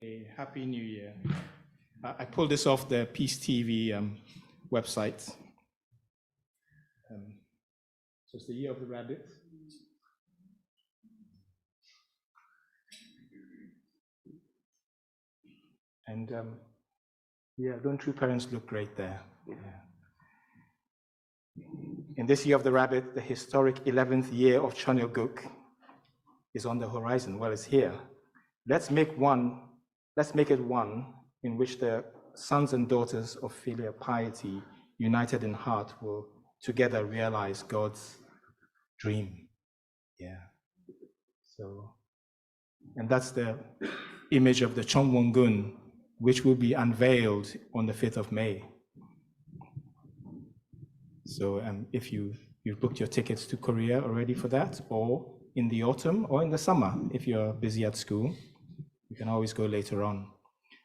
A Happy New Year. I pulled this off the Peace TV website. So it's the year of the rabbit. And yeah, don't true parents look great there? Yeah. In this year of the rabbit, the historic 11th year of Cheonilguk is on the horizon. Well, it's here. Let's make it one in which the sons and daughters of filial piety, united in heart, will together realize God's dream. Yeah. So, and that's the image of the Cheongwon-gun, which will be unveiled on the 5th of May. So if you've booked your tickets to Korea already for that, or in the autumn or in the summer, if you're busy at school, you can always go later on.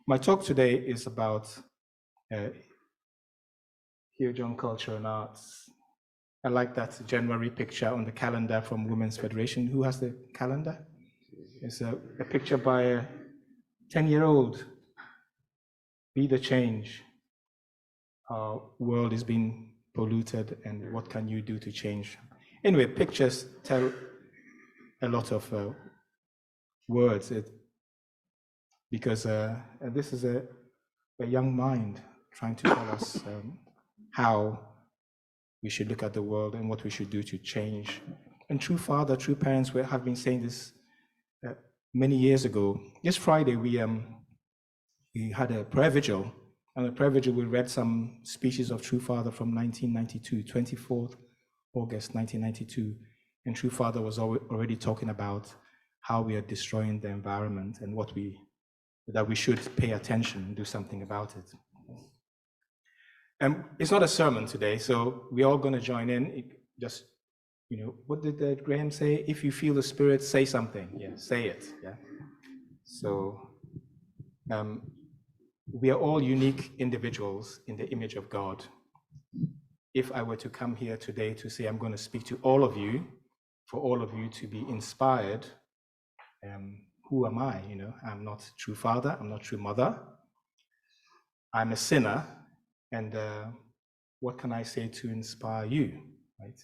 My talk today is about Jeong culture and arts. I like that January picture on the calendar from Women's Federation. Who has the calendar? It's a picture by a 10-year-old. Be the change. Our world is being polluted, and what can you do to change? Anyway, pictures tell a lot of words. Because this is a young mind trying to tell us how we should look at the world and what we should do to change. And true parents have been saying this many years ago. This Friday, we had a prayer vigil. And at the prayer vigil, we read some speeches of True Father from 1992, 24th August 1992. And True Father was already talking about how we are destroying the environment and that we should pay attention and do something about it. It's not a sermon today, so we're all going to join in. Just, what did Graham say? If you feel the Spirit, say something. Yeah, say it. Yeah. So we are all unique individuals in the image of God. If I were to come here today to say I'm going to speak to all of you, for all of you to be inspired, who am I? I'm not true father, I'm not true mother. I'm a sinner, and what can I say to inspire you, right?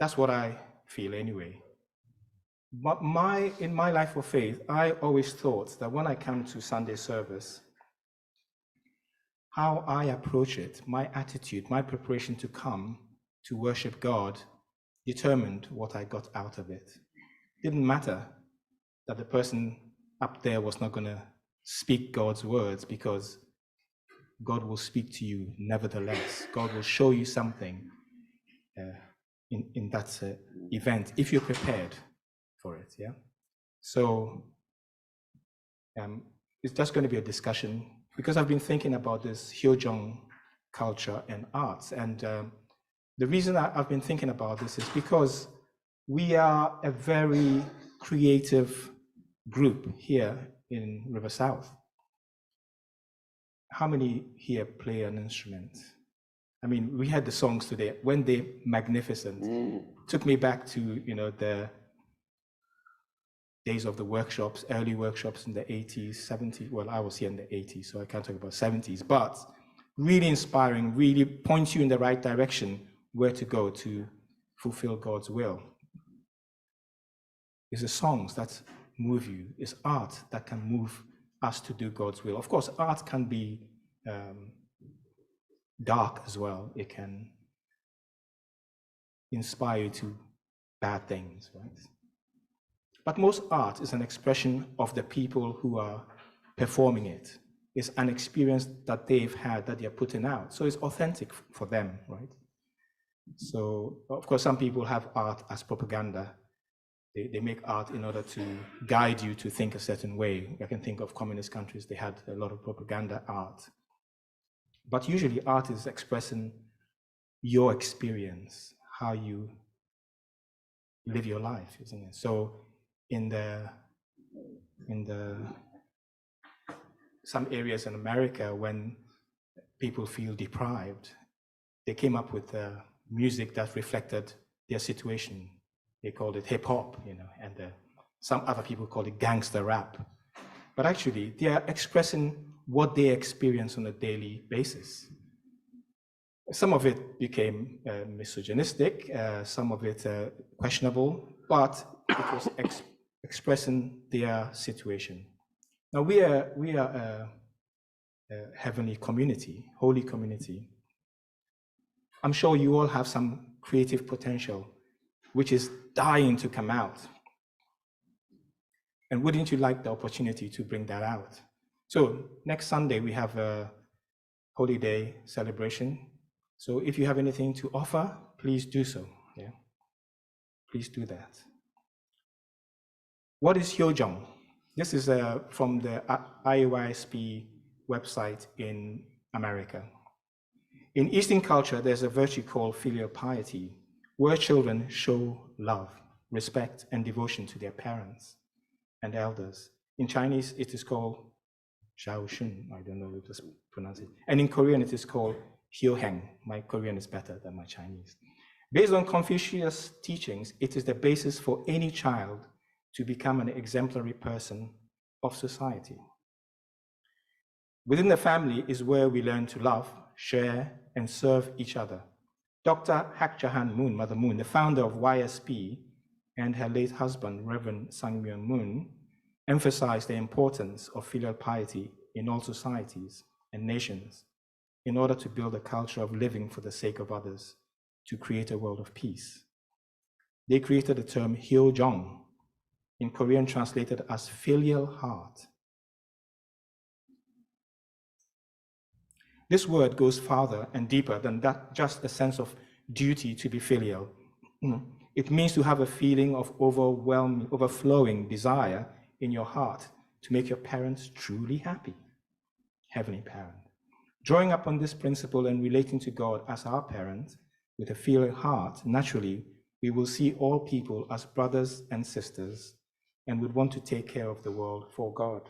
That's what I feel anyway. But in my life of faith, I always thought that when I come to Sunday service, how I approach it, my attitude, my preparation to come to worship God determined what I got out of it. It didn't matter that the person up there was not going to speak God's words, because God will speak to you nevertheless. God will show you something in that event if you're prepared for it. Yeah. So it's just going to be a discussion, because I've been thinking about this Jeong culture and arts, and the reason I've been thinking about this is because we are a very creative group here in River South. How many here play an instrument? I mean, we had the songs today. When they're magnificent, took me back to the days of the workshops, early workshops in the 80s, 70s. Well, I was here in the 80s, so I can't talk about 70s, but really inspiring, really points you in the right direction where to go to fulfill God's will. It's the songs that move you. It's art that can move us to do God's will. Of course, art can be dark as well. It can inspire you to bad things, right? But most art is an expression of the people who are performing it. It's an experience that they've had, that they're putting out. So it's authentic for them, right? So, of course, some people have art as propaganda. They make art in order to guide you to think a certain way. I can think of communist countries, they had a lot of propaganda art. But usually art is expressing your experience, how you live your life, isn't it? So in some areas in America, when people feel deprived, they came up with music that reflected their situation. They called it hip hop, and some other people call it gangster rap. but actually they are expressing what they experience on a daily basis. Some of it became misogynistic, some of it questionable, but it was expressing their situation. Now we are a heavenly community, holy community. I'm sure you all have some creative potential, which is dying to come out. And wouldn't you like the opportunity to bring that out? So next Sunday, we have a Holy Day celebration. So if you have anything to offer, please do so. Yeah, please do that. What is Jeong? This is from the IYSP website in America. In Eastern culture, there's a virtue called filial piety, where children show love, respect, and devotion to their parents and elders. In Chinese, it is called Shaoshun. I don't know if it's pronounced it. And in Korean, it is called Hyoheng. My Korean is better than my Chinese. Based on Confucius' teachings, it is the basis for any child to become an exemplary person of society. Within the family is where we learn to love, share, and serve each other. Dr. Hak Jahan Moon, Mother Moon, the founder of YSP, and her late husband, Reverend Sang-myung Moon, emphasized the importance of filial piety in all societies and nations in order to build a culture of living for the sake of others, to create a world of peace. They created the term Jeong, in Korean translated as filial heart. This word goes farther and deeper than that, just a sense of duty to be filial. It means to have a feeling of overflowing desire in your heart to make your parents truly happy, heavenly parent. Drawing upon this principle and relating to God as our parent with a filial heart, naturally, we will see all people as brothers and sisters and would want to take care of the world for God.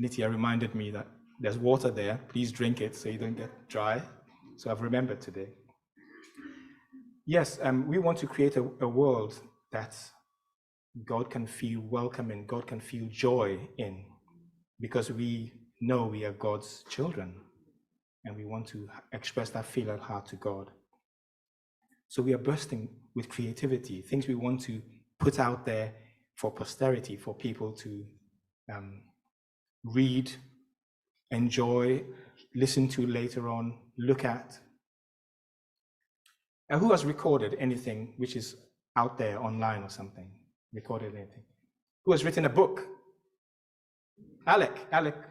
Nitya reminded me that there's water there. Please drink it so you don't get dry. So I've remembered today. Yes, we want to create a world that God can feel welcome in, God can feel joy in, because we know we are God's children and we want to express that filial heart to God. So we are bursting with creativity, things we want to put out there for posterity, for people to read, enjoy, listen to later on, look at. Who has recorded anything which is out there online or something? Recorded anything? Who has written a book? Alec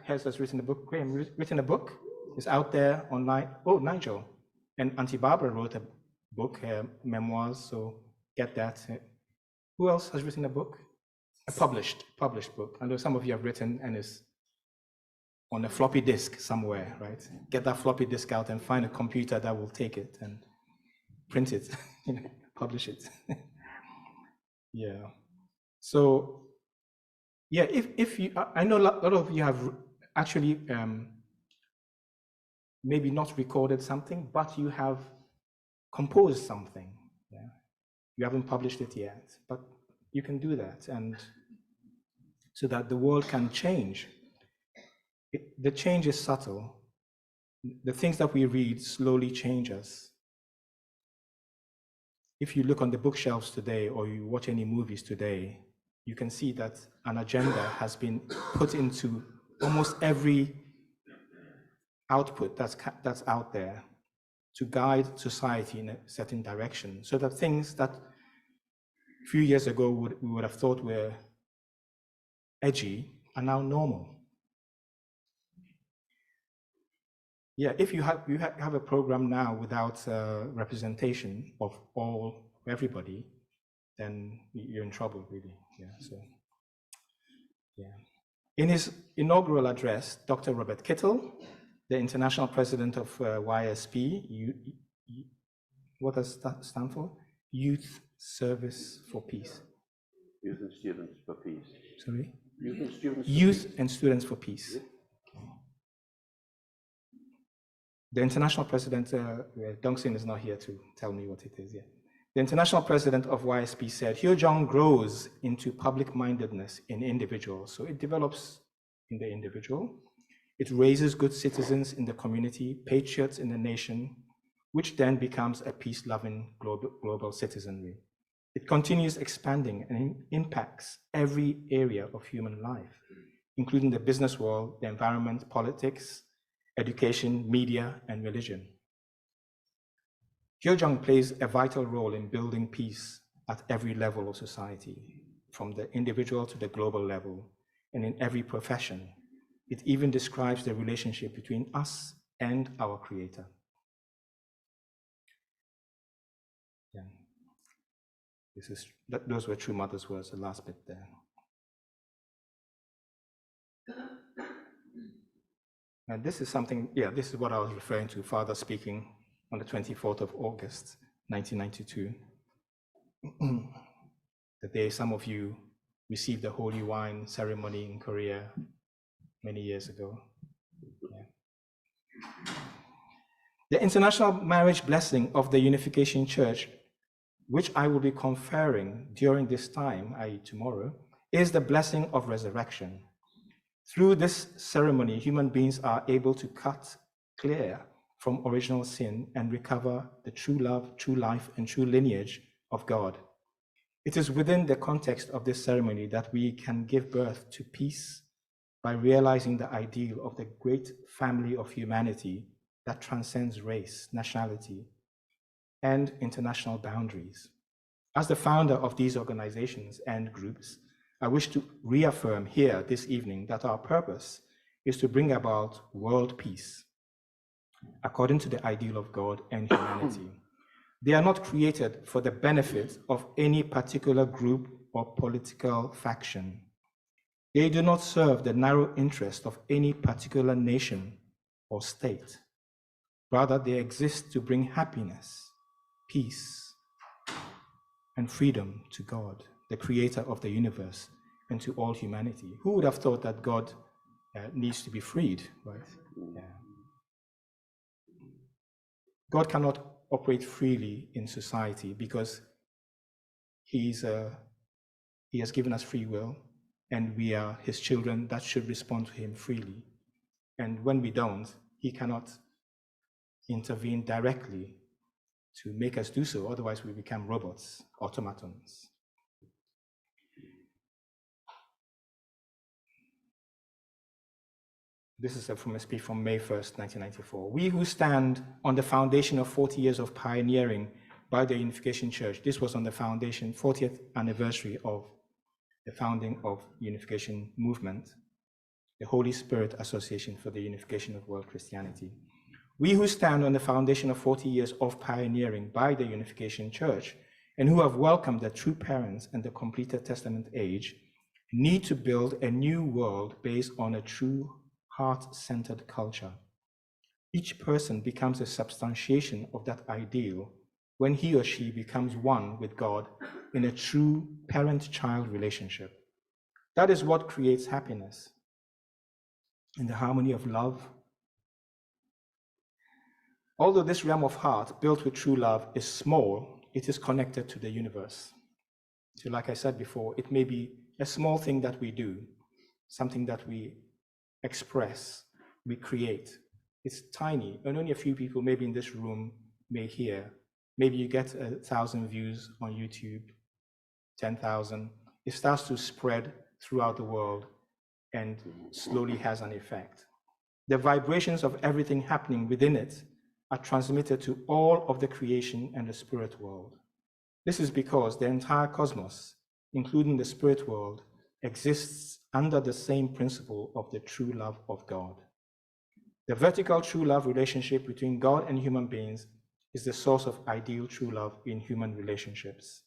has written a book. Graham written a book. It's out there online. Oh, Nigel. And Auntie Barbara wrote a book, her memoirs, so get that. Who else has written a book? A published book. I know some of you have written and it's on a floppy disk somewhere, right? Get that floppy disk out and find a computer that will take it and print it, publish it. Yeah. So, yeah, if you, I know a lot of you have actually maybe not recorded something, but you have composed something. Yeah. You haven't published it yet, but you can do that, and so that the world can change. The change is subtle. The things that we read slowly change us. If you look on the bookshelves today or you watch any movies today, you can see that an agenda has been put into almost every output that's out there to guide society in a certain direction, so that things that a few years ago we would have thought were edgy are now normal. Yeah, if you have a program now without representation of everybody, then you're in trouble, really. Yeah. So, yeah. In his inaugural address, Dr. Robert Kittel, the international president of YSP, what does that stand for? Youth Service for Peace. Youth and Students for Peace. Sorry? Youth and Students. Youth and Students for Peace. Yeah. The international president, Dongsin is not here to tell me what it is yet. The international president of YSP said, Jeong grows into public-mindedness in individuals. So it develops in the individual. It raises good citizens in the community, patriots in the nation, which then becomes a peace-loving global citizenry. It continues expanding and impacts every area of human life, including the business world, the environment, politics, education, media, and religion. Jeong plays a vital role in building peace at every level of society, from the individual to the global level, and in every profession. It even describes the relationship between us and our Creator. Yeah. Those were True Mother's words, the last bit there. And this is something, this is what I was referring to, Father speaking on the 24th of August, 1992. The day some of you received the holy wine ceremony in Korea many years ago. Yeah. The international marriage blessing of the Unification Church, which I will be conferring during this time, i.e. tomorrow, is the blessing of resurrection. Through this ceremony, human beings are able to cut clear from original sin and recover the true love, true life, and true lineage of God. It is within the context of this ceremony that we can give birth to peace by realizing the ideal of the great family of humanity that transcends race, nationality, and international boundaries. As the founder of these organizations and groups, I wish to reaffirm here this evening that our purpose is to bring about world peace according to the ideal of God and humanity. They are not created for the benefit of any particular group or political faction. They do not serve the narrow interest of any particular nation or state. Rather, they exist to bring happiness, peace, and freedom to God, the creator of the universe, and to all humanity. Who would have thought that God needs to be freed, right? Yeah. God cannot operate freely in society because he has given us free will, and we are his children that should respond to him freely. And when we don't, he cannot intervene directly to make us do so, otherwise we become robots, automatons. This is from a speech from May 1st, 1994. We who stand on the foundation of 40 years of pioneering by the Unification Church, this was on the foundation, 40th anniversary of the founding of Unification Movement, the Holy Spirit Association for the Unification of World Christianity. We who stand on the foundation of 40 years of pioneering by the Unification Church and who have welcomed the true parents and the completed Testament age need to build a new world based on a true heart-centered culture. Each person becomes a substantiation of that ideal when he or she becomes one with God in a true parent-child relationship. That is what creates happiness in the harmony of love. Although this realm of heart, built with true love, is small, it is connected to the universe. So like I said before, it may be a small thing that we do, something that we express, we create. It's tiny, and only a few people maybe in this room may hear. Maybe you get 1,000 views on YouTube, 10,000. It starts to spread throughout the world and slowly has an effect. The vibrations of everything happening within it are transmitted to all of the creation and the spirit world. This is because the entire cosmos, including the spirit world, exists under the same principle of the true love of God. The vertical true love relationship between God and human beings is the source of ideal true love in human relationships.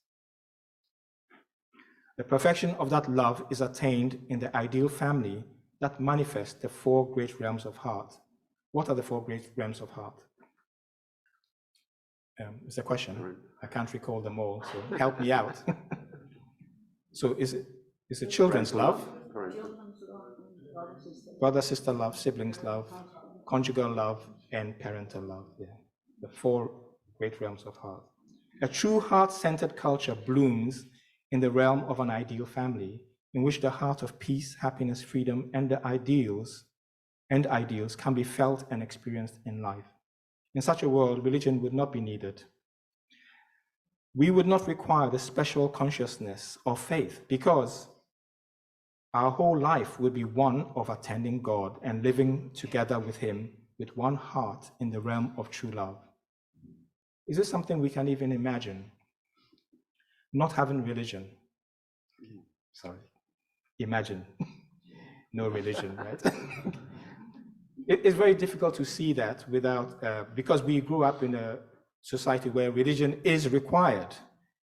The perfection of that love is attained in the ideal family that manifests the four great realms of heart. What are the four great realms of heart? It's a question. I can't recall them all, so help me out. So is it children's love? Brother, sister love, siblings love, conjugal love, and parental love. Yeah, the four great realms of heart. A true heart-centered culture blooms in the realm of an ideal family, in which the heart of peace, happiness, freedom, and the ideals can be felt and experienced in life. In such a world, religion would not be needed. We would not require the special consciousness of faith, because our whole life would be one of attending God and living together with Him with one heart in the realm of true love. Is this something we can even imagine? Not having religion. Sorry. Imagine. No religion, right? It's very difficult to see that without, because we grew up in a society where religion is required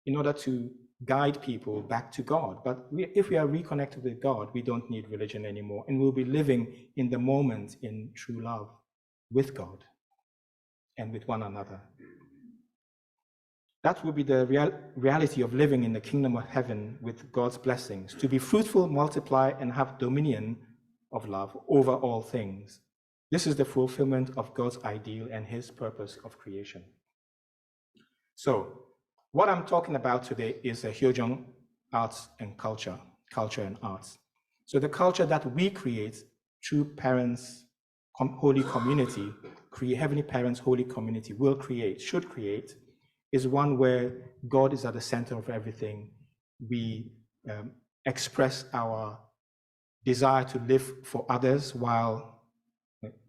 in order to guide people back to God. But if we are reconnected with God, we don't need religion anymore, and we'll be living in the moment in true love with God and with one another. That will be the reality of living in the kingdom of heaven with God's blessings, to be fruitful, multiply, and have dominion of love over all things. This is the fulfillment of God's ideal and His purpose of creation. So, what I'm talking about today is a Jeong arts and culture and arts. So the culture that we create through parents' holy community, Heavenly Parents' holy community should create, is one where God is at the center of everything. We express our desire to live for others while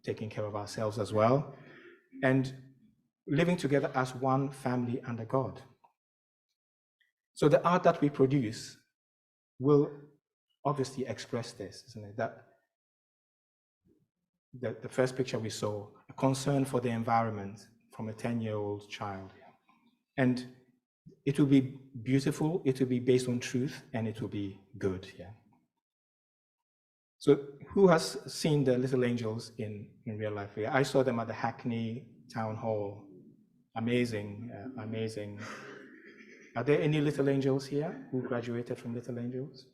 taking care of ourselves as well, and living together as one family under God. So the art that we produce will obviously express this, isn't it? That the first picture we saw, a concern for the environment from a 10-year-old child. And it will be beautiful, it will be based on truth, and it will be good, yeah. So who has seen the little angels in real life? Yeah, I saw them at the Hackney Town Hall. Amazing, amazing. Are there any little angels here who graduated from Little Angels?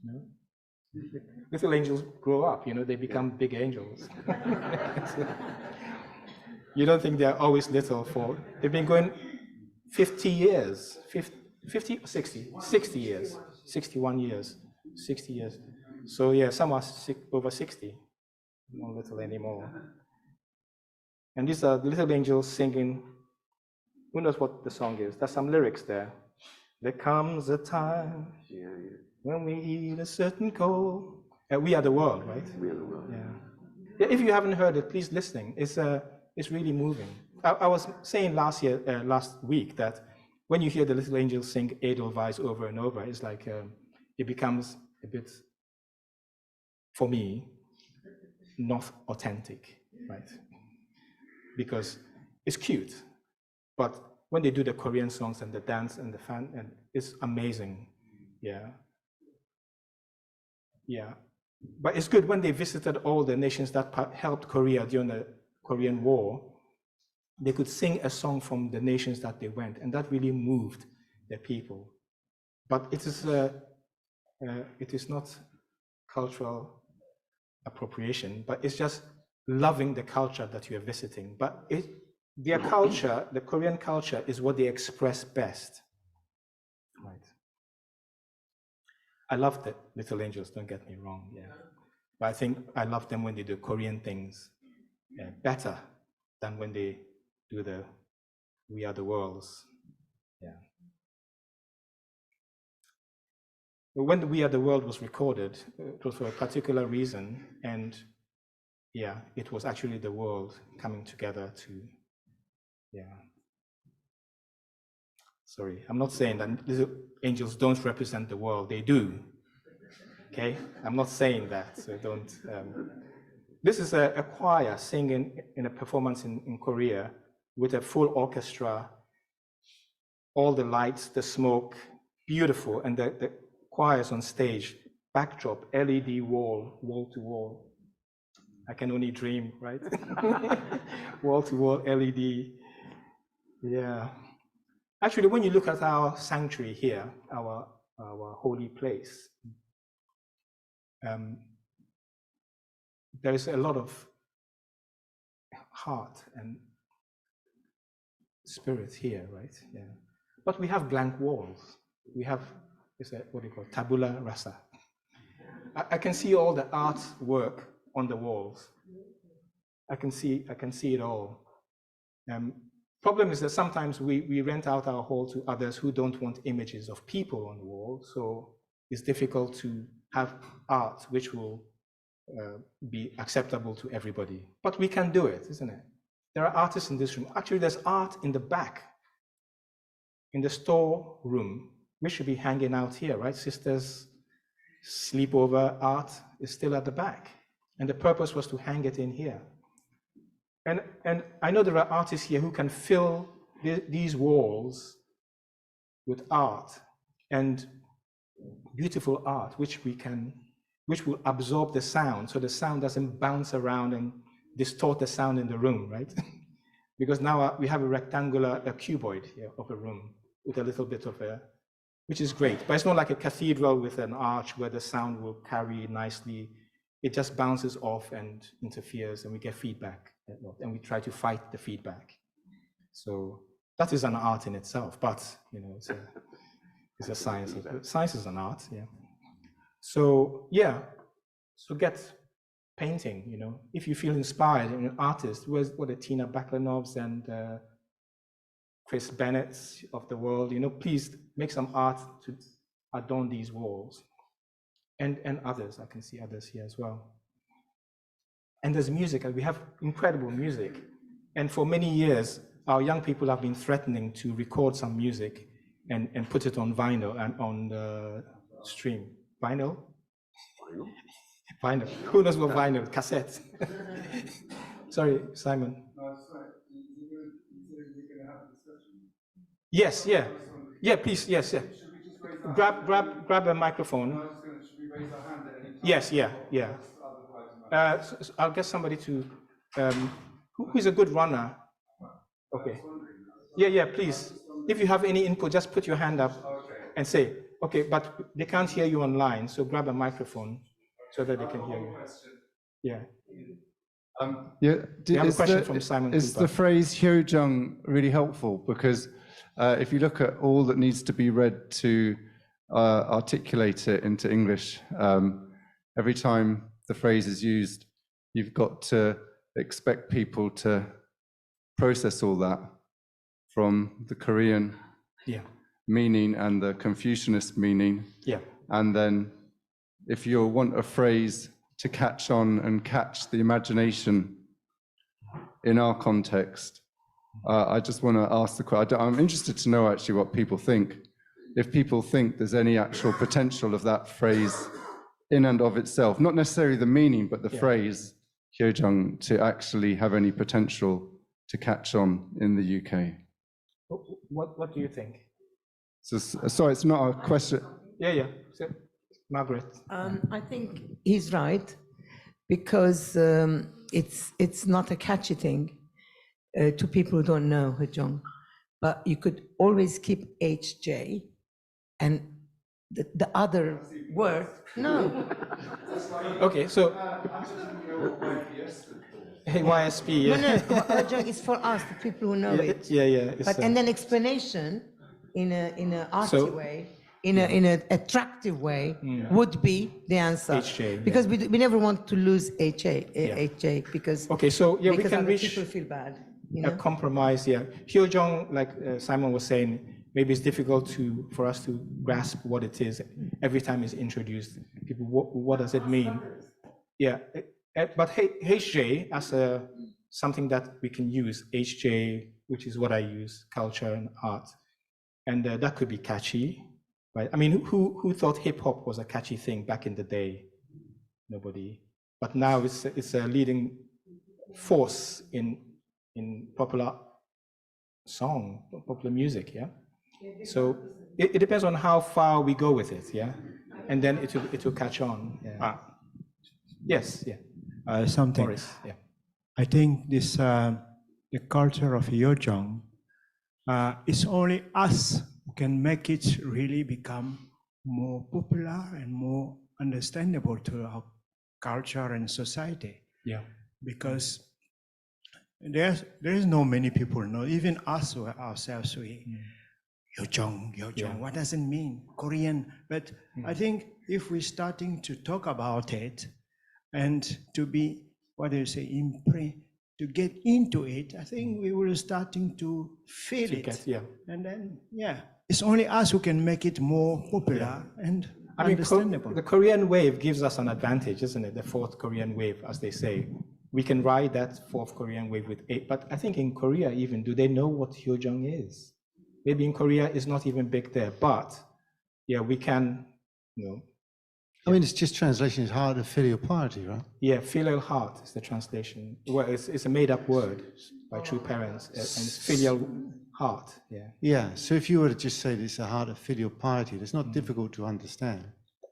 No? Little angels grow up, they become big angels. You don't think they're always little they've been going 50 years, 50 or 60? 60 years, 61 years, 60 years. So yeah, some are over 60, not little anymore. And these are the little angels singing. Who knows what the song is? There's some lyrics there. There comes a time when we heed a certain call. We are the world, right? We are the world. Yeah. If you haven't heard it, please listen. It's really moving. I was saying last week that when you hear the little angels sing Edelweiss over and over, it's like it becomes a bit, for me, not authentic, right? Because it's cute, but when they do the Korean songs and the dance and the fan, and it's amazing, yeah. But it's good when they visited all the nations that helped Korea during the Korean War. They could sing a song from the nations that they went, and that really moved the people. But it is not cultural appropriation, but it's just loving the culture that you are visiting. But their culture, the Korean culture, is what they express best. Right. I love the little angels, don't get me wrong, yeah. But I think I love them when they do Korean things better than when they do the We Are the Worlds. Yeah. But when the We Are the World was recorded, it was for a particular reason, and yeah, it was actually the world coming together to, yeah. Sorry, I'm not saying that little angels don't represent the world, they do. Okay, I'm not saying that, so don't. This is a choir singing in a performance in Korea with a full orchestra, all the lights, the smoke, beautiful, and the choir's on stage, backdrop, LED wall to wall. I can only dream, right? Wall to wall LED, yeah. Actually, when you look at our sanctuary here, our holy place, there is a lot of heart and spirit here, right? Yeah. But we have blank walls. We have, what do you call it? Tabula rasa. I can see all the artwork on the walls. I can see it all. Problem is that sometimes we rent out our hall to others who don't want images of people on the wall, so it's difficult to have art which will be acceptable to everybody. But we can do it, isn't it? There are artists in this room. Actually, there's art in the back, in the store room. We should be hanging out here, right? Sisters' sleepover art is still at the back. And the purpose was to hang it in here. And I know there are artists here who can fill these walls with art, and beautiful art, which will absorb the sound, so the sound doesn't bounce around and distort the sound in the room, right? Because now we have a cuboid here of a room with a little bit of which is great, but it's not like a cathedral with an arch where the sound will carry nicely. It just bounces off and interferes, and we get feedback, and we try to fight the feedback. So that is an art in itself, but it's a science. Science is an art, yeah. So yeah, so get painting. If you feel inspired, an artist. What the Tina Baklanovs and Chris Bennett's of the world. Please make some art to adorn these walls. And others, I can see others here as well. And there's music, and we have incredible music. And for many years, our young people have been threatening to record some music and put it on vinyl and on the stream. Vinyl? Vinyl. Who knows what vinyl? Cassette. Sorry, Simon. No, sorry. You're going to have a discussion? Yes, yeah. Yeah, please, yes, yeah. Grab a microphone. No, should we raise our hand at any time? Yes, yeah. I'll get somebody to, who is a good runner? Okay. Yeah, please. If you have any input, just put your hand up and say, okay, but they can't hear you online, so grab a microphone so that they can hear you. Yeah. We have a question from Simon. Is the phrase Jeong really helpful? Because if you look at all that needs to be read to articulate it into English, every time the phrase is used, you've got to expect people to process all that from the Korean meaning and the Confucianist meaning. Yeah. And then if you want a phrase to catch on and catch the imagination in our context, I just want to ask the question. I'm interested to know actually what people think. If people think there's any actual potential of that phrase in and of itself, not necessarily the meaning, but the phrase Jeong to actually have any potential to catch on in the UK. What do you think? So, sorry, it's not a question. Yeah. So, Margaret. I think he's right, because it's not a catchy thing to people who don't know Jeong, but you could always keep HJ and the other word. No. Okay, so YSP. Yeah. No, Jeong is for us, the people who know it. Yeah. But and then explanation in a arty way, in an attractive way, would be the answer. HJ, because we never want to lose HJ because okay, so we because can other reach people feel bad. a compromise. Yeah, Jeong, like Simon was saying, maybe it's difficult for us to grasp what it is every time it's introduced. People, what does it mean? Yeah, but HJ as something that we can use, HJ, which is what I use, culture and art, and that could be catchy, right? I mean, who thought hip hop was a catchy thing back in the day? Nobody. But now it's a leading force in popular song, popular music, yeah. So it depends on how far we go with it, yeah, and then it will catch on. Yeah. Yes, yeah. Something. Morris, yeah. I think this the culture of Jeong, it's only us who can make it really become more popular and more understandable to our culture and society. Yeah. Because there is no many people know. Even us ourselves, Jeong, what does it mean? Korean. But I think if we're starting to talk about it and to be, to get into it, I think we will starting to feel it. And then, it's only us who can make it more popular and understandable. The Korean wave gives us an advantage, isn't it? The fourth Korean wave, as they say. We can ride that fourth Korean wave with 8. But I think in Korea even, do they know what Jeong is? Maybe in Korea it's not even big there, but we can, I mean, it's just translation is heart of filial piety, right? Yeah, filial heart is the translation. Well, it's a made-up word by true parents, and it's filial heart. Yeah. So if you were to just say this is a heart of filial piety, it's not difficult to understand.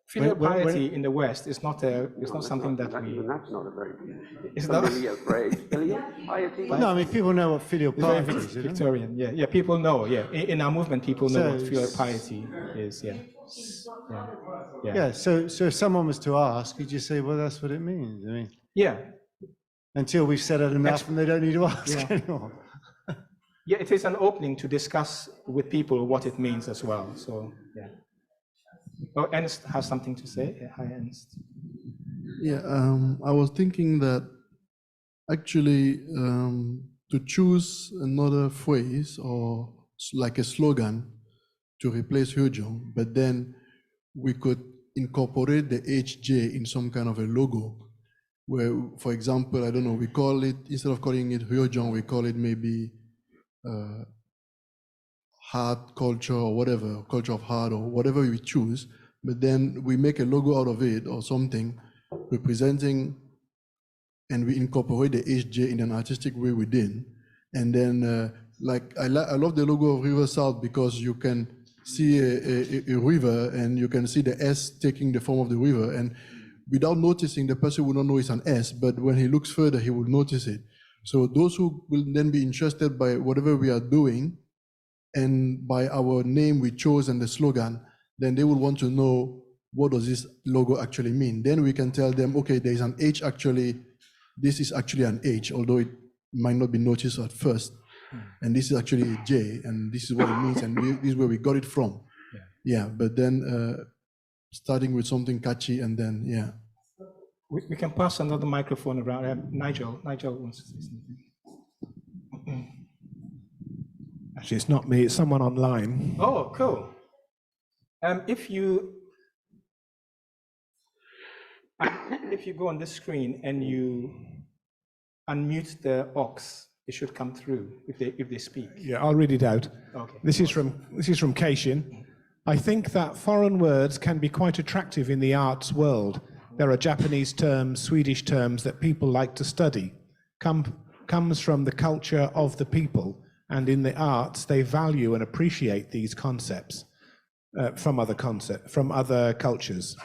Filial piety in the West is not something that we. Even that's not a very It's not familiar phrase. Filial piety. No, I mean, people know what filial very piety is. you know? Victorian. Yeah. People know. In our movement, people know what filial piety is. Yeah, so if someone was to ask, you just say, well, that's what it means. I mean, until we've said it enough and they don't need to ask anymore. Yeah, it is an opening to discuss with people what it means as well. So, Oh, Ernst has something to say. Hi, Ernst. Yeah, I was thinking that actually to choose another phrase or like a slogan to replace Jeong, but then we could incorporate the HJ in some kind of a logo where, for example, I don't know, we call it, instead of calling it Jeong, we call it maybe heart culture or whatever, culture of heart or whatever we choose, but then we make a logo out of it or something representing, and we incorporate the HJ in an artistic way within. And then like, I love the logo of River South because you can see a river and you can see the S taking the form of the river, and without noticing, the person will not know it's an S, but when he looks further, he will notice it. So those who will then be interested by whatever we are doing and by our name we chose and the slogan, then they will want to know what does this logo actually mean. Then we can tell them, okay, there's an H actually, this is actually an H, although it might not be noticed at first. And this is actually a J, and this is what it means, and this is where we got it from. But then starting with something catchy, and then, We can pass another microphone around. Nigel wants to say something. Actually, it's not me, it's someone online. Oh, cool. If you go on this screen and you unmute the aux, it should come through if they speak. Yeah, I'll read it out. Okay. This is from Keishin. I think that foreign words can be quite attractive in the arts world. There are Japanese terms, Swedish terms that people like to study. Comes from the culture of the people, and in the arts they value and appreciate these concepts from other cultures.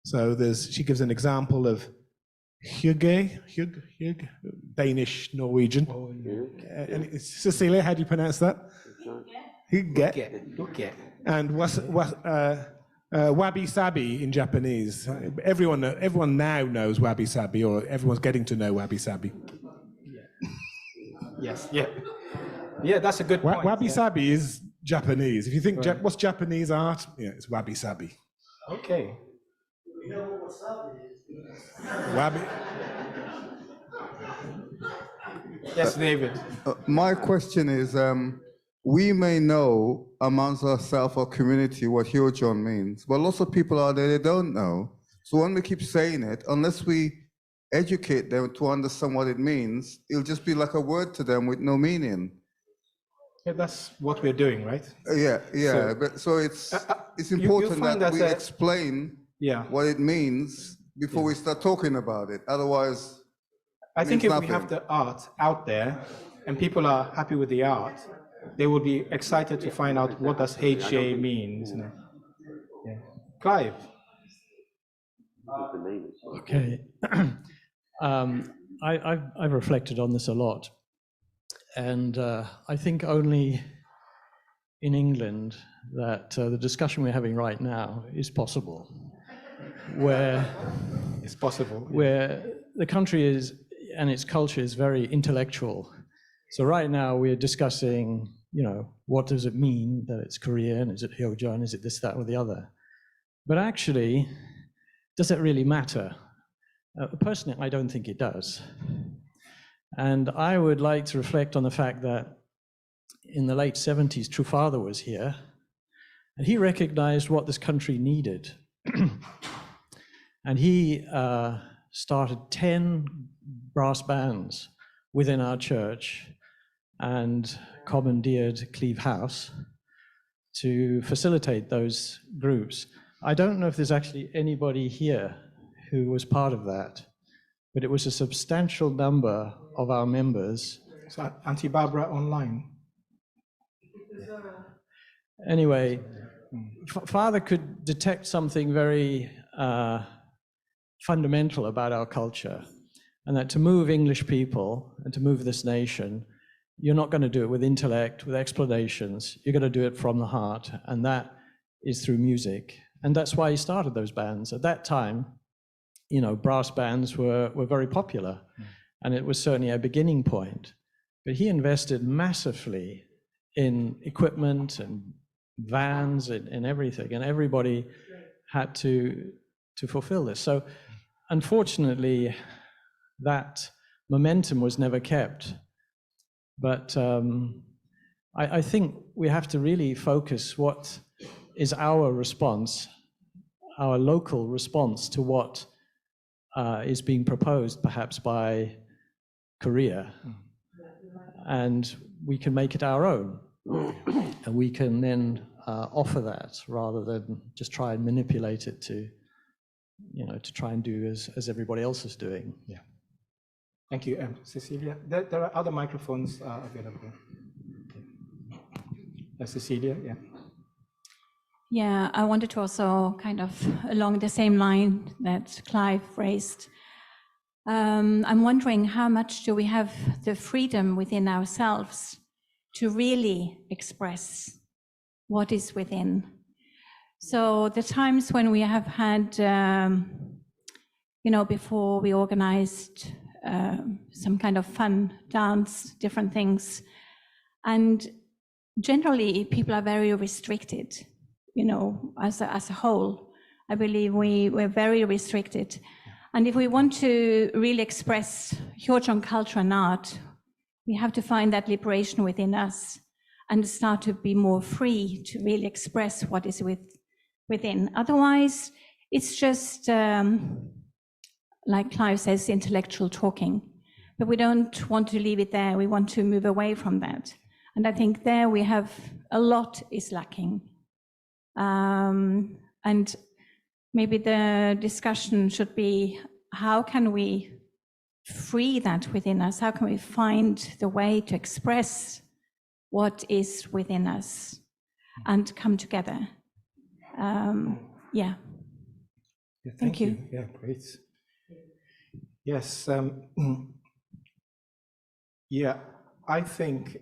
So she gives an example of hygge, Danish, Norwegian. And Cecilia, how do you pronounce that? Hygge. And wabi-sabi in Japanese. Everyone now knows wabi-sabi, or everyone's getting to know wabi-sabi. Yes, yeah, that's a good point. Wabi-sabi is Japanese. If you think, what's Japanese art? Yeah, it's wabi-sabi. Okay. We know what wasabi is. Wabi. Yes, David. My question is, we may know amongst ourselves or community what Jeong means, but lots of people out there, they don't know. So when we keep saying it, unless we educate them to understand what it means, it'll just be like a word to them with no meaning. Yeah, that's what we're doing, right? So it's important that we explain what it means before we start talking about it. Otherwise, I think if nothing. we have the art out there and people are happy with the art, they will be excited to find out what does HJ mean, isn't it? Yeah. Clive. Okay. I've reflected on this a lot, and I think only in England that the discussion we're having right now is possible, where it's possible, where the country is and its culture is very intellectual. So right now we're discussing, what does it mean that it's Korean? Is it Hyeojeon? Is it this, that, or the other? But actually, does it really matter? Personally, I don't think it does. And I would like to reflect on the fact that in the late 70s, True Father was here, and he recognized what this country needed. And he started 10 brass bands within our church and commandeered Cleve House to facilitate those groups. I don't know if there's actually anybody here who was part of that, but it was a substantial number of our members. So Auntie Barbara online. Anyway, Father could detect something very fundamental about our culture, and that to move English people and to move this nation, you're not going to do it with intellect, with explanations. You're going to do it from the heart, and that is through music. And that's why he started those bands. At that time, brass bands were very popular, and it was certainly a beginning point. But he invested massively in equipment and vans and everything, and everybody had to fulfill this. So unfortunately, that momentum was never kept. But I think we have to really focus what is our response, our local response to what is being proposed perhaps by Korea. And we can make it our own. And we can then offer that rather than just try and manipulate it to try and do as everybody else is doing. Yeah. Thank you, Cecilia. There are other microphones available. Cecilia, yeah. Yeah, I wanted to also kind of along the same line that Clive raised. I'm wondering how much do we have the freedom within ourselves to really express what is within. So the times when we have had, before we organized some kind of fun dance, different things, and generally people are very restricted, as a whole. I believe we're very restricted. And if we want to really express Hyeojeon culture and art, we have to find that liberation within us and start to be more free to really express what is within. Otherwise, it's just, like Clive says, intellectual talking. But we don't want to leave it there. We want to move away from that. And I think there we have a lot is lacking. And maybe the discussion should be, how can we free that within us? How can we find the way to express what is within us and come together? Yeah. Thank you. Yeah, great. Yes. Yeah, I think,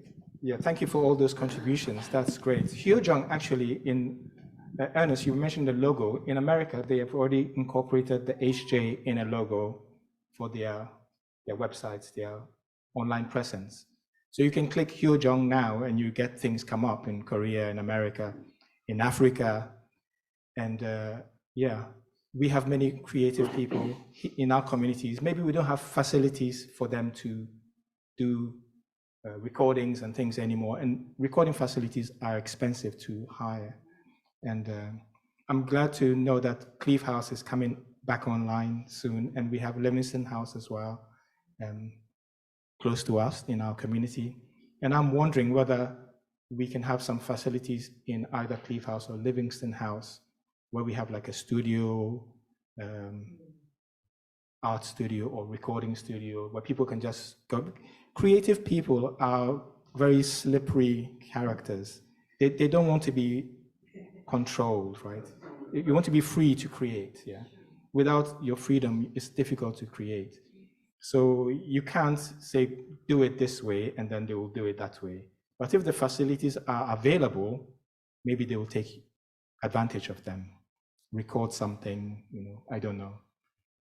thank you for all those contributions. That's great. Hyeojeon actually, Ernest, you mentioned the logo. In America, they have already incorporated the HJ in a logo for their websites, their online presence. So you can click Hyeojeon now and you get things come up in Korea, in America, in Africa. And we have many creative people in our communities. Maybe we don't have facilities for them to do recordings and things anymore. And recording facilities are expensive to hire. And I'm glad to know that Cleve House is coming back online soon. And we have Livingston House as well, close to us in our community. And I'm wondering whether we can have some facilities in either Cleve House or Livingston House, where we have like a studio, art studio or recording studio, where people can just go. Creative people are very slippery characters. They don't want to be controlled, right? You want to be free to create, yeah? Without your freedom, it's difficult to create. So you can't say, do it this way, and then they will do it that way. But if the facilities are available, maybe they will take advantage of them, record something, I don't know.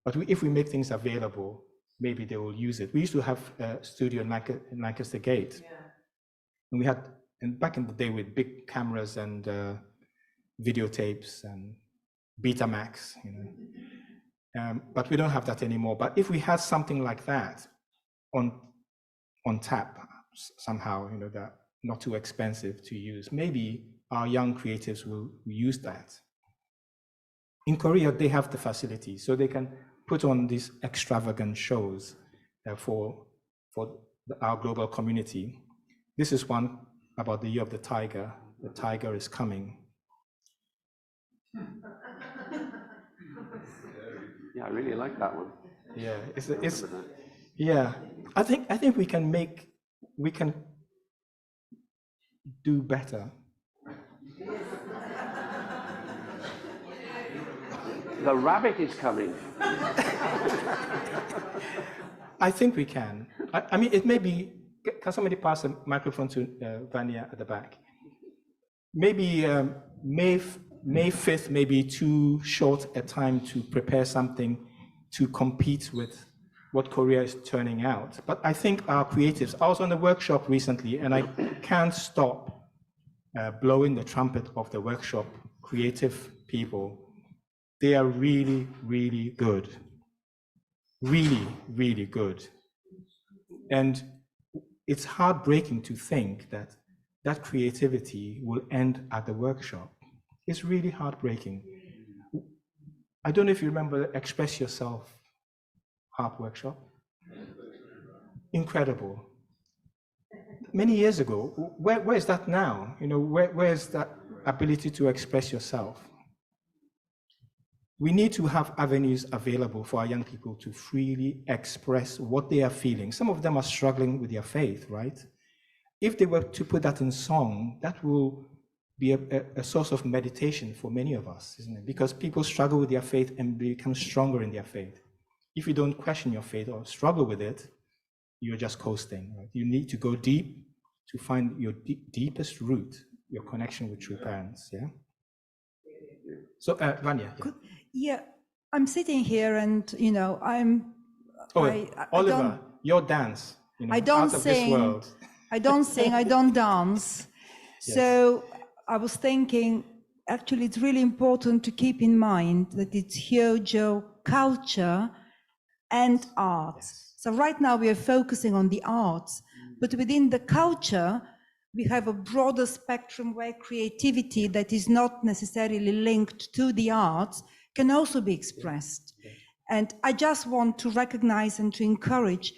But if we make things available, maybe they will use it. We used to have a studio in Lancaster Gate. And we had, and back in the day, with big cameras and videotapes and Betamax, but we don't have that anymore. But if we had something like that on tap somehow, that not too expensive to use, maybe our young creatives will use that. In Korea, they have the facility, so they can put on these extravagant shows for our global community. This is one about the Year of the Tiger. The tiger is coming. Yeah, I really like that one. Yeah, yeah. I think we can do better. The rabbit is coming. I think we can. I mean, it may be. Can somebody pass a microphone to Vanya at the back? Maybe May 5th may be too short a time to prepare something to compete with what Korea is turning out. But I think our creatives, I was on a workshop recently, and I can't stop blowing the trumpet of the workshop creative people. They are really, really good. Really, really good. And it's heartbreaking to think that that creativity will end at the workshop. It's really heartbreaking. I don't know if you remember Express Yourself harp workshop. Incredible. Many years ago, where is that now? Where is that ability to express yourself? We need to have avenues available for our young people to freely express what they are feeling. Some of them are struggling with their faith, right? If they were to put that in song, that will be a source of meditation for many of us, isn't it? Because people struggle with their faith and become stronger in their faith. If you don't question your faith or struggle with it, you're just coasting, right? You need to go deep to find your deepest root, your connection with true parents, yeah? So, Vanya. Yeah. Yeah, I'm sitting here and, I'm... Oliver, your dance, I don't out of this sing, world. I don't sing, I don't dance. Yes. So I was thinking, actually, it's really important to keep in mind that it's Hyojo culture and arts. Yes. So right now we are focusing on the arts, but within the culture, we have a broader spectrum where creativity that is not necessarily linked to the arts can also be expressed. And I just want to recognize and to encourage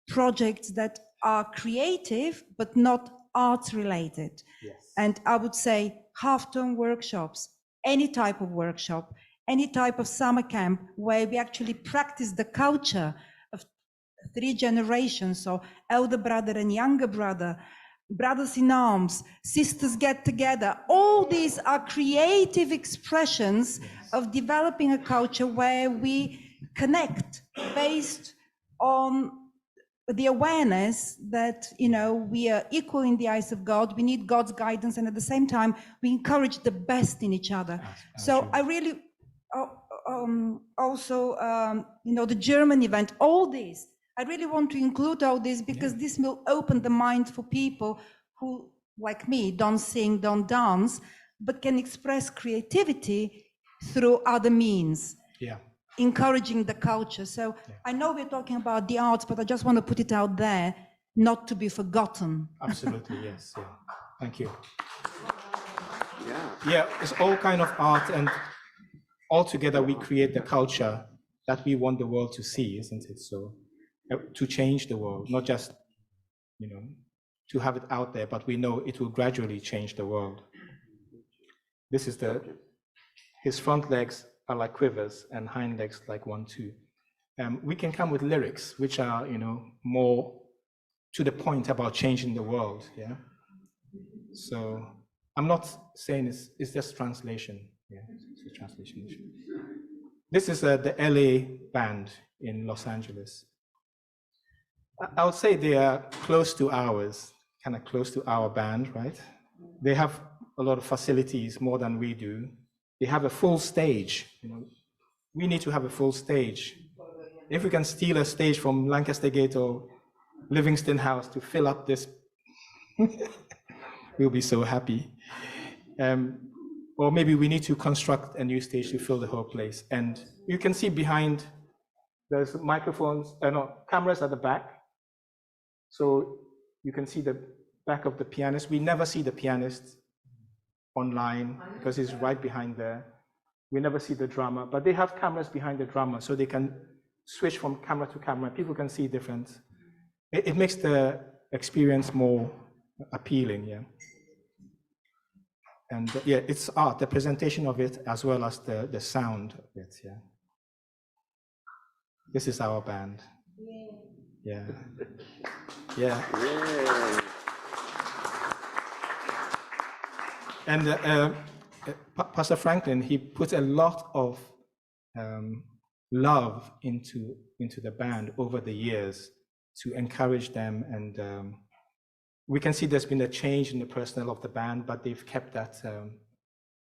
projects that are creative, but not arts related. Yes. And I would say half-term workshops, any type of workshop, any type of summer camp where we actually practice the culture of 3 generations, so elder brother and younger brother, brothers in arms, sisters get together. All these are creative expressions of developing a culture where we connect based on the awareness that, we are equal in the eyes of God. We need God's guidance, and at the same time, we encourage the best in each other. So I really also, the German event, all this, I really want to include all this because this will open the mind for people who, like me, don't sing, don't dance, but can express creativity through other means. Yeah. Encouraging the culture. So I know we're talking about the arts, but I just want to put it out there, not to be forgotten. Absolutely, yes. Yeah. Thank you. Yeah. Yeah, it's all kind of art, and all together we create the culture that we want the world to see, isn't it? So to change the world, not just, to have it out there, but we know it will gradually change the world. This is his front legs are like quivers and hind legs like 1, 2. We can come with lyrics which are, more to the point about changing the world, yeah? So I'm not saying it's just translation, yeah, it's a translation issue. This is the LA band in Los Angeles. I would say they are close to ours, kind of close to our band, right? They have a lot of facilities, more than we do. They have a full stage, We need to have a full stage. if we can steal a stage from Lancaster Gate or Livingston House to fill up this, we'll be so happy. Or maybe we need to construct a new stage to fill the whole place. And you can see behind, there's microphones, cameras at the back. So you can see the back of the pianist. We never see the pianist online because he's right behind there. We never see the drummer, but they have cameras behind the drummer so they can switch from camera to camera. People can see different. It makes the experience more appealing, yeah. And yeah, it's art, the presentation of it as well as the sound of it, yeah. This is our band. Yeah. Yeah. Yeah. And Pastor Franklin, he put a lot of love into the band over the years to encourage them, and we can see there's been a change in the personnel of the band, but they've kept that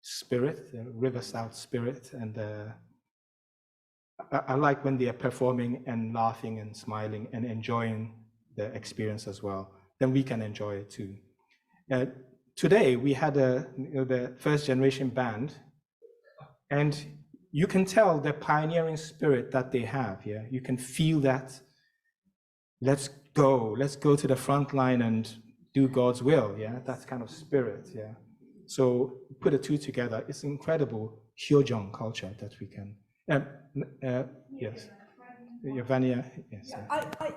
spirit, the River South spirit, and I like when they are performing and laughing and smiling and enjoying the experience as well. Then we can enjoy it too. Today we had the first generation band, and you can tell the pioneering spirit that they have. Yeah, you can feel that. Let's go to the front line and do God's will. Yeah, that kind of spirit. Yeah. So put the two together. It's incredible Jeong culture that we can. Yes. Vania, yes.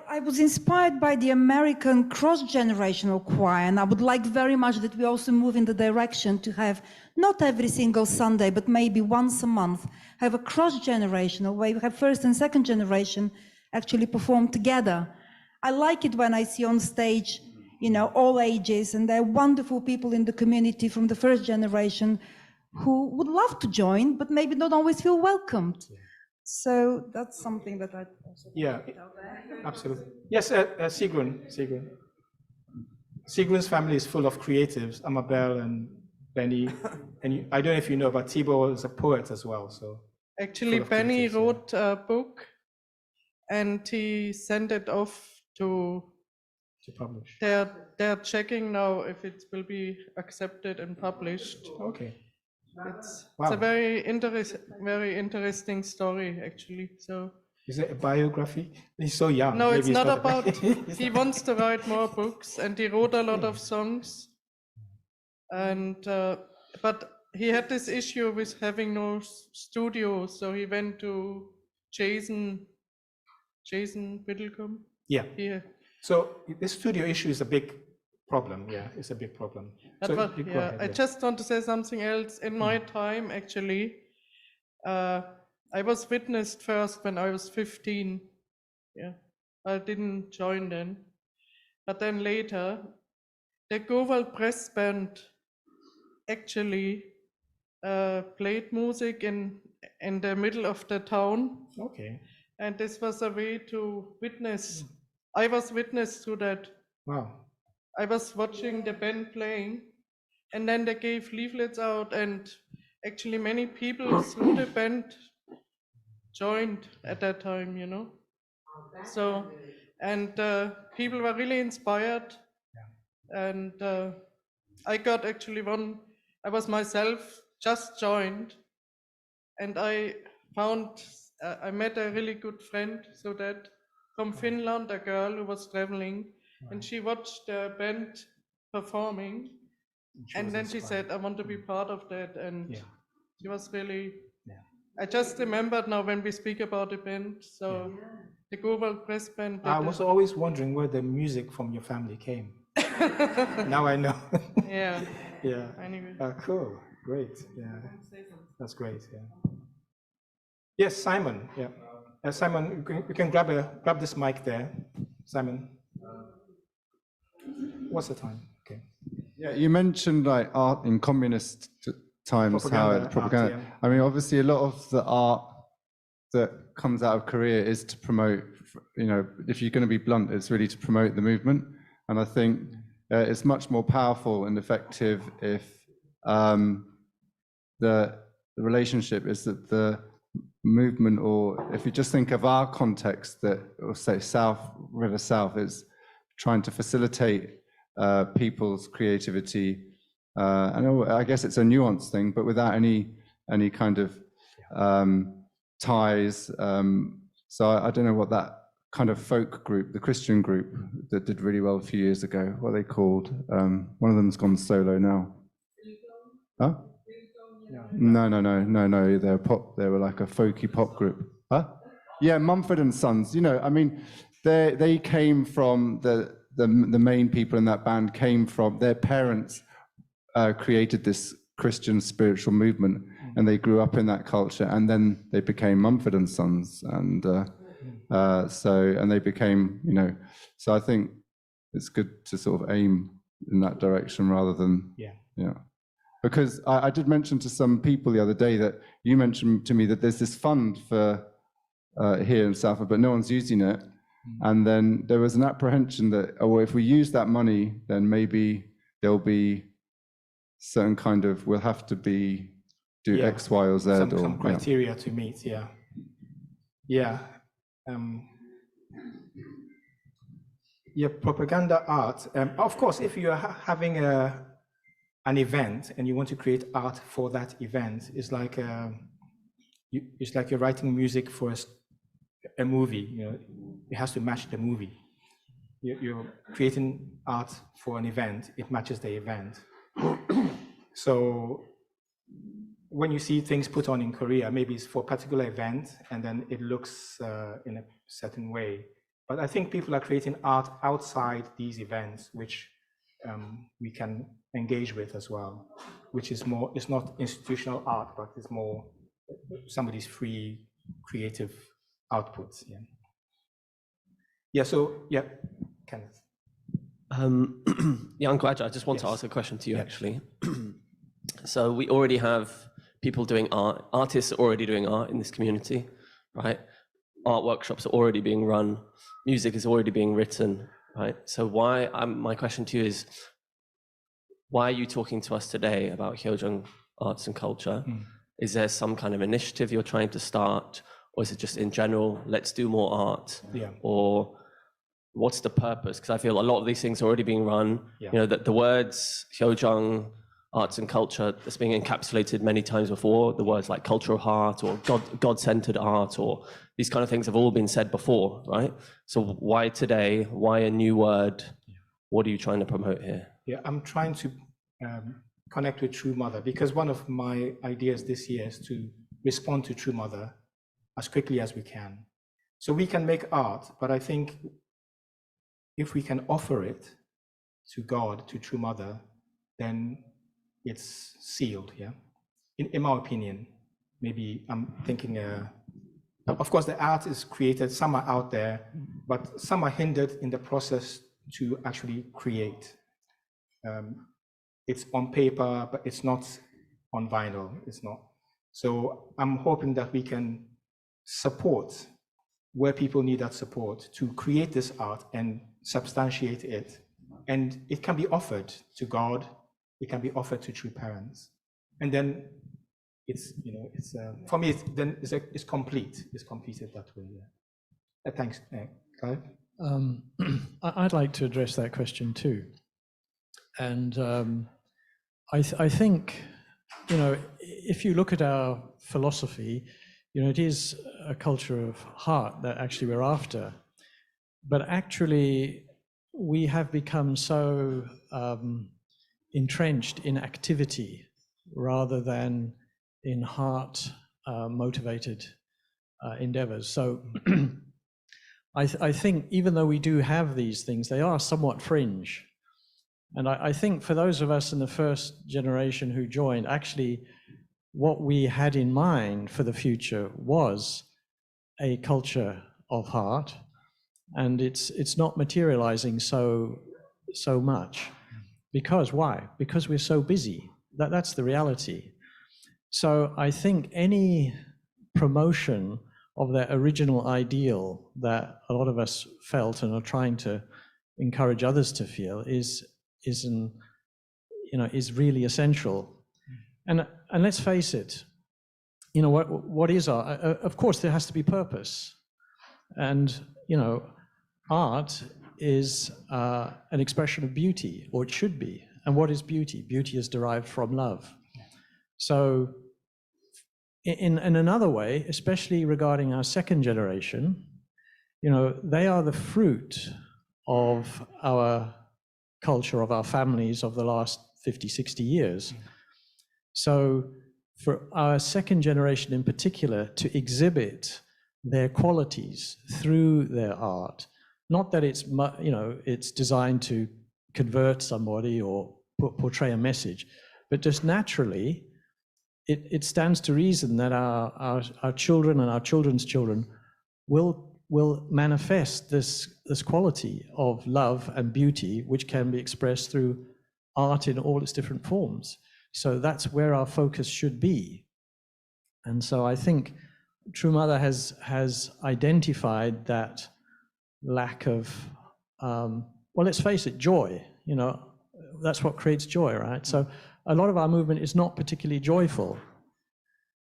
I was inspired by the American cross-generational choir, and I would like very much that we also move in the direction to have, not every single Sunday, but maybe once a month, have a cross-generational where you have first and second generation actually perform together. I like it when I see on stage, you know, all ages, and there are wonderful people in the community from the first generation who would love to join, but maybe don't always feel welcomed. So that's something that I also absolutely. Yes, Sigrun. Sigrun's family is full of creatives, Amabel and Benny, and I don't know if you know, but Thibaut is a poet as well. So actually, Benny wrote a book, and he sent it off to publish. They're checking now if it will be accepted and published. Okay. It's a very interesting story, actually. So is it a biography? He's so young. No, it's not about. He wants to write more books, and he wrote a lot of songs. And but he had this issue with having no studio, so he went to Jason Whittlecombe. Yeah. Yeah. So the studio issue is a big problem. Yeah, it's a big problem. I just want to say something else. In my time, actually, I was witnessed first when I was 15. Yeah, I didn't join then, but then later, the Goval Press Band actually played music in the middle of the town. Okay. And this was a way to witness. I was witness to that. Wow. I was watching the band playing, and then they gave leaflets out, and actually many people through the band joined at that time, you know. So, and people were really inspired, and I got actually I was myself just joined, and I met a really good friend, so that from Finland, a girl who was traveling, and she watched the band performing, and then she said, I want to be part of that, and she was really, I just remembered now when we speak about the band, so the Goval Press Band. I was always wondering where the music from your family came. Now I know. Yeah. Yeah. Anyway. Cool, great, yeah. That's great, yeah. Yes, Simon, yeah. Simon, you can grab this mic there, Simon. What's the time? Okay. Yeah, you mentioned like art in communist times, propaganda. Art, yeah. I mean, obviously, a lot of the art that comes out of Korea is to promote. You know, if you're going to be blunt, it's really to promote the movement. And I think it's much more powerful and effective if the relationship is that the movement, or if you just think of our context, that, or say River South, is trying to facilitate people's creativity. And I guess it's a nuanced thing, but without any kind of ties. So I don't know what that kind of folk group, the Christian group that did really well a few years ago, what are they called? One of them's gone solo now. Huh? No. They're pop. They were like a folky pop group. Huh? Yeah, Mumford and Sons. You know, I mean, they came from the main people in that band came from their parents created this Christian spiritual movement, and they grew up in that culture, and then they became Mumford and Sons, and and they became, you know. So I think it's good to sort of aim in that direction rather than Because I did mention to some people the other day that you mentioned to me that there's this fund for here in Southwold, but no one's using it. And then there was an apprehension that, oh, well, if we use that money, then maybe there'll be certain kind of, we'll have to do X, Y, or Z. Some criteria to meet, propaganda art. Of course, if you're having an event and you want to create art for that event, it's like you're writing music for a movie. You know, it has to match the movie. You're creating art for an event; it matches the event. So when you see things put on in Korea, maybe it's for a particular event, and then it looks in a certain way. But I think people are creating art outside these events, which we can engage with as well, which is more, it's not institutional art, but it's more somebody's free creative outputs. Kenneth. Uncle Adza, I just want to ask a question to you, actually. So we already have people doing art, artists are already doing art in this community, right? Art workshops are already being run, music is already being written, right? So why, my question to you is, why are you talking to us today about Jeong arts and culture? Is there some kind of initiative you're trying to start, or is it just in general, let's do more art? Or what's the purpose? Because I feel a lot of these things are already being run. You know, that the words Jeong arts and culture, that's being encapsulated many times before. The words like cultural heart or God-centered art, or these kind of things have all been said before, right? So why today? Why a new word? What are you trying to promote here? Yeah, I'm trying to connect with True Mother, because one of my ideas this year is to respond to True Mother as quickly as we can. So we can make art, but I think if we can offer it to God, to True Mother, then it's sealed, in my opinion. Maybe I'm thinking, of course the art is created, some are out there, but some are hindered in the process to actually create. It's on paper, but it's not on vinyl, it's not. So I'm hoping that we can support where people need that support to create this art and substantiate it. And it can be offered to God, it can be offered to true parents. And then it's, it's for me, it's complete. It's completed that way. Thanks, Clive. I'd like to address that question too. And I think, if you look at our philosophy, it is a culture of heart that actually we're after. But actually, we have become so entrenched in activity rather than in heart motivated endeavors. So I think even though we do have these things, they are somewhat fringe. And I think for those of us in the first generation who joined, actually what we had in mind for the future was a culture of heart, and it's not materializing so much. Because why? Because we're so busy. That's the reality. So I think any promotion of that original ideal that a lot of us felt and are trying to encourage others to feel is really essential. And let's face it, you know, what is art? Of course, there has to be purpose. And, you know, art is an expression of beauty, or it should be. And what is beauty? Beauty is derived from love. So in another way, especially regarding our second generation, you know, they are the fruit of our culture, of our families of the last 50, 60 years. So for our second generation in particular to exhibit their qualities through their art, not that it's, you know, it's designed to convert somebody or portray a message, but just naturally, it stands to reason that our children and our children's children will manifest this quality of love and beauty, which can be expressed through art in all its different forms. So that's where our focus should be. And so I think True Mother has identified that lack of, well, let's face it, joy. You know, that's what creates joy, right? So a lot of our movement is not particularly joyful.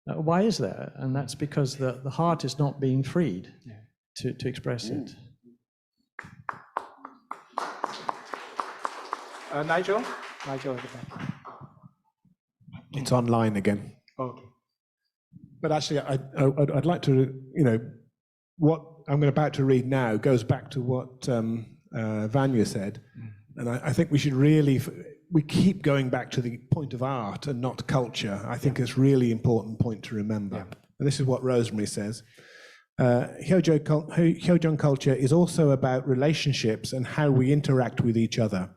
Why is that? And that's because the heart is not being freed to express it. Nigel at the back. It's online again. Okay. But actually, I'd like to, you know, what I'm about to read now goes back to what Vanya said. And I think we should really, we keep going back to the point of art and not culture. I think it's a really important point to remember. And this is what Rosemary says. Hyojong culture is also about relationships and how we interact with each other.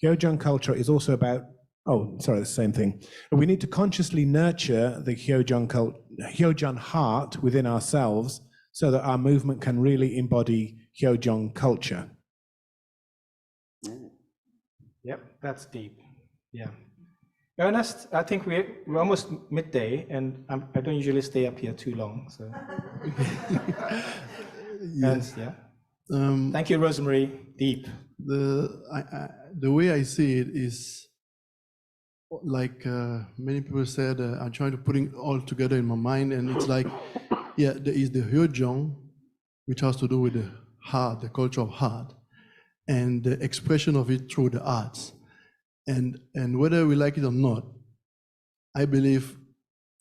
Hyojong culture is also about, oh, sorry, the same thing. We need to consciously nurture the Hyojong heart within ourselves so that our movement can really embody Hyojong culture. Yep, that's deep. Yeah. Ernest, I think we're almost midday, and I don't usually stay up here too long. So. Yes. Yeah. Thank you, Rosemary. Deep. The way I see it is, like many people said, I'm trying to put it all together in my mind, and it's like, yeah, there is the Hyojong, which has to do with the heart, the culture of heart, and the expression of it through the arts. And whether we like it or not, I believe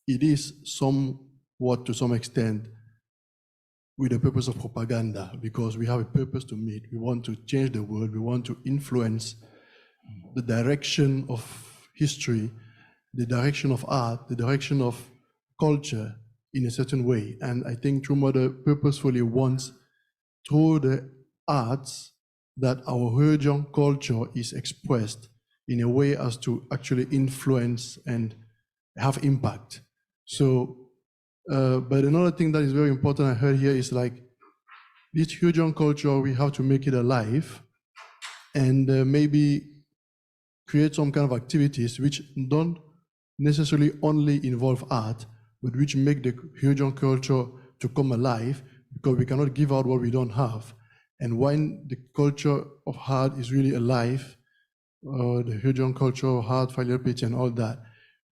it is somewhat, to some extent, with the purpose of propaganda, because we have a purpose to meet. We want to change the world. We want to influence the direction of history, the direction of art, the direction of culture in a certain way. And I think True Mother purposefully wants, through the arts, that our Hyojong culture is expressed in a way as to actually influence and have impact. So, but another thing that is very important I heard here is like, this Hyojong culture, we have to make it alive and maybe create some kind of activities which don't necessarily only involve art, but which make the Hyojong culture to come alive, because we cannot give out what we don't have. And when the culture of art is really alive, the Hyojong culture of art, FFWPU and all that,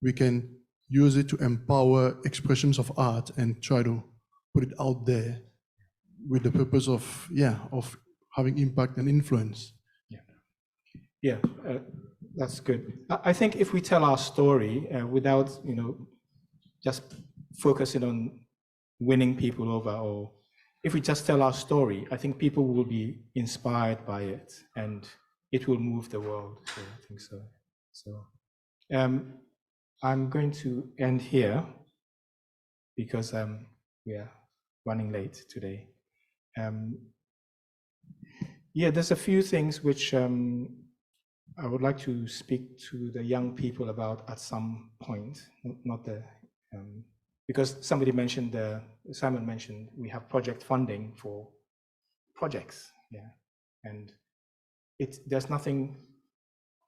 we can use it to empower expressions of art and try to put it out there with the purpose of, of having impact and influence. Yeah, that's good. I think if we tell our story without, just focusing on winning people over, or if we just tell our story, I think people will be inspired by it and it will move the world. So I think so. So I'm going to end here because we are running late today. There's a few things which I would like to speak to the young people about at some point, not the, because somebody mentioned, Simon mentioned, we have project funding for projects, and there's nothing,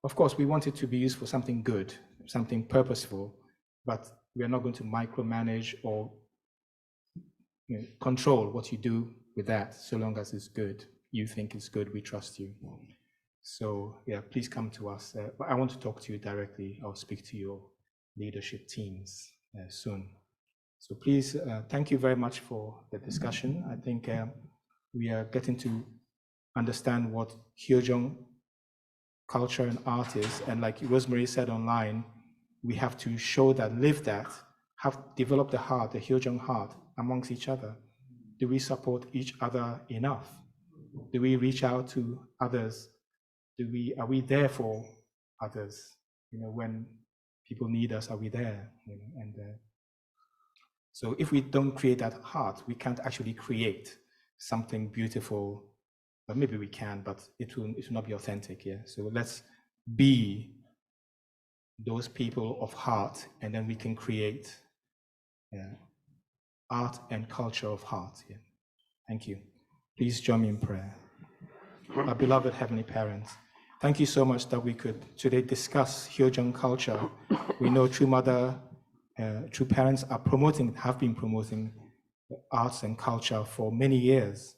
of course, we want it to be used for something good, something purposeful, but we are not going to micromanage or control what you do with that, so long as it's good. You think it's good, we trust you. So please come to us. But I want to talk to you directly. I'll speak to your leadership teams soon. So please, thank you very much for the discussion. I think we are getting to understand what Jeong culture and art is. And like Rosemary said online, we have to show that, live that, have developed the heart, the Jeong heart amongst each other. Do we support each other enough? Do we reach out to others? Are we there for others? When people need us, are we there? So if we don't create that heart, we can't actually create something beautiful. But maybe we can, but it will not be authentic. Yeah. So let's be those people of heart, and then we can create art and culture of heart. Yeah. Thank you. Please join me in prayer. Our beloved Heavenly Parents, thank you so much that we could today discuss Jeong culture. We know True Mother, True Parents have been promoting arts and culture for many years.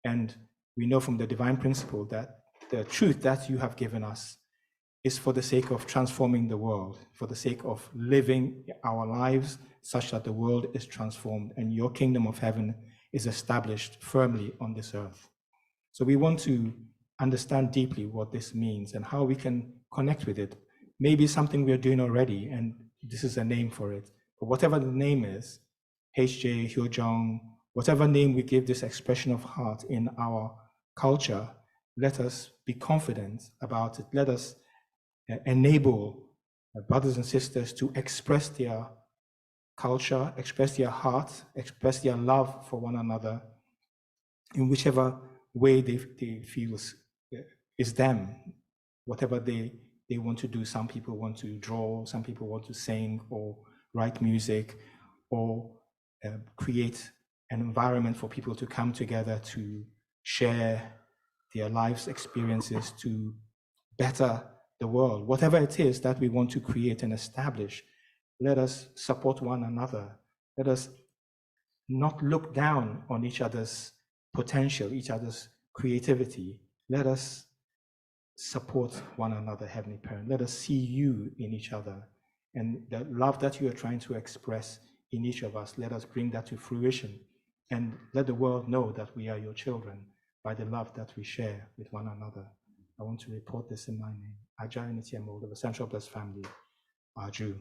And we know from the divine principle that the truth that you have given us is for the sake of transforming the world, for the sake of living our lives such that the world is transformed and your kingdom of heaven is established firmly on this earth. So we want to understand deeply what this means and how we can connect with it. Maybe something we're doing already, and this is a name for it. But whatever the name is, HJ, Jeong, whatever name we give this expression of heart in our culture, let us be confident about it. Let us enable brothers and sisters to express their culture, express their heart, express their love for one another in whichever way they feel is them, whatever they want to do. Some people want to draw, some people want to sing or write music or create an environment for people to come together to share their life's experiences to better the world. Whatever it is that we want to create and establish, let us support one another. Let us not look down on each other's potential, each other's creativity. Let us support one another, Heavenly Parent. Let us see you in each other. And the love that you are trying to express in each of us, let us bring that to fruition. And let the world know that we are your children by the love that we share with one another. I want to report this in my name. Adza of the Central Blessed Family. Arju.